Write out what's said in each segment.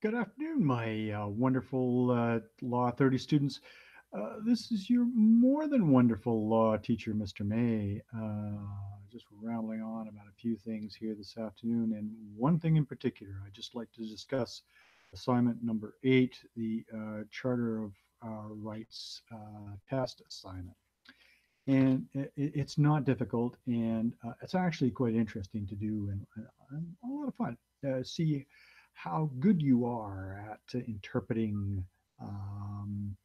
Good afternoon, my wonderful Law 30 students. This is your more than wonderful law teacher, Mr. May. Just rambling on about a few things here this afternoon, and one thing in particular, I'd just like to discuss assignment number 8, the Charter of Rights test assignment. And it's not difficult, and it's actually quite interesting to do, and a lot of fun. See how good you are at interpreting um,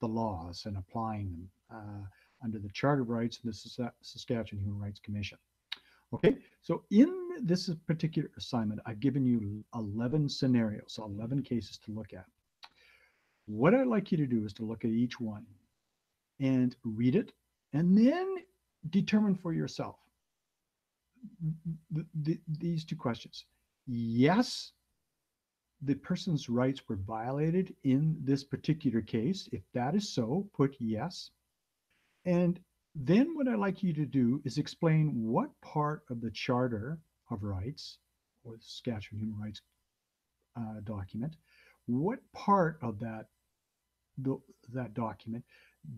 the laws and applying them under the Charter of Rights and the Saskatchewan Human Rights Commission. Okay, so in this particular assignment, I've given you 11 scenarios, so 11 cases to look at. What I'd like you to do is to look at each one and read it, and then determine for yourself these two questions. Yes, the person's rights were violated in this particular case. If that is so, put yes. And then what I'd like you to do is explain what part of the Charter of Rights or the Saskatchewan Human Rights document, what part of that document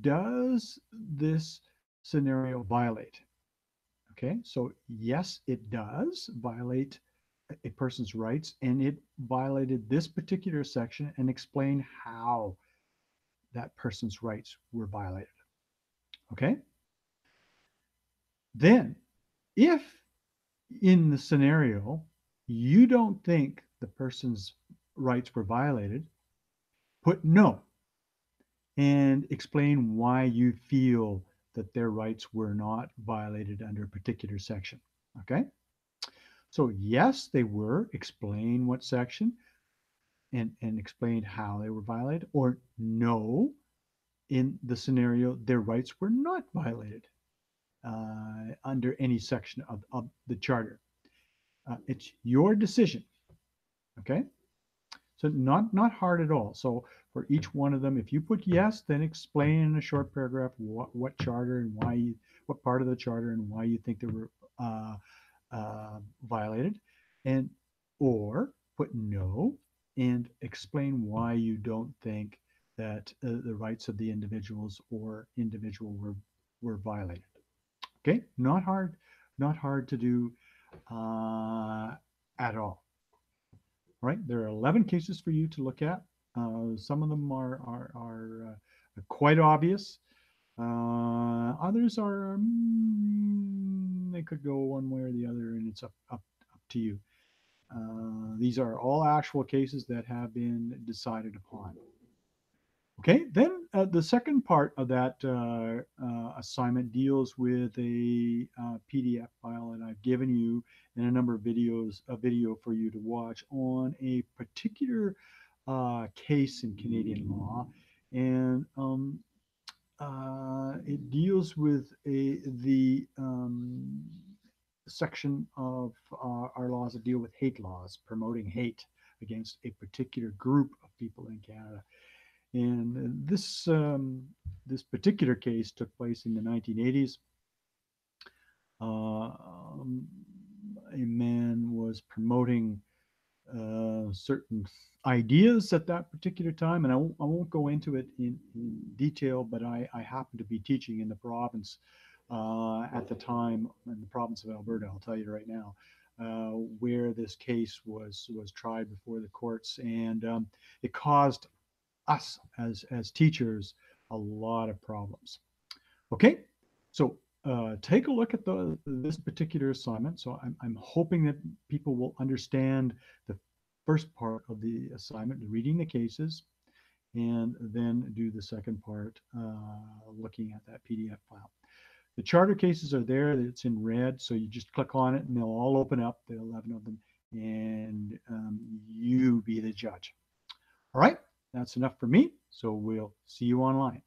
does this scenario violate? Okay, so yes, it does violate a person's rights, and it violated this particular section, and explain how that person's rights were violated. Okay, then if in the scenario you don't think the person's rights were violated, put no and explain why you feel that their rights were not violated under a particular section. Okay, so yes, they were. Explain what section, and explain how they were violated. Or no, in the scenario, their rights were not violated under any section of the charter. It's your decision. Okay, so not hard at all. So for each one of them, if you put yes, then explain in a short paragraph what charter and why you, what part of the charter and why you think they were violated, and or put no and explain why you don't think that the rights of the individuals or individual were violated. Okay, not hard to do at all. All right, there are 11 cases for you to look at. Some of them are quite obvious. Others are they could go one way or the other, and it's up to you. These are all actual cases that have been decided upon. Okay, then the second part of that assignment deals with a PDF file that I've given you and a number of videos, a video for you to watch on a particular case in Canadian law, and it deals with the section of our laws that deal with hate laws, promoting hate against a particular group of people in Canada. And this particular case took place in the 1980s. A man was promoting certain ideas at that particular time, and I won't go into it in detail, but I happened to be teaching in the province at the time, in the province of Alberta. I'll tell you right now, where this case was tried before the courts, and it caused us as teachers a lot of problems. Okay, so take a look at this particular assignment. So I'm hoping that people will understand the first part of the assignment, reading the cases, and then do the second part, looking at that PDF file. The charter cases are there. It's in red, so you just click on it, and they'll all open up, the 11 of them, and you be the judge. All right, that's enough for me. So we'll see you online.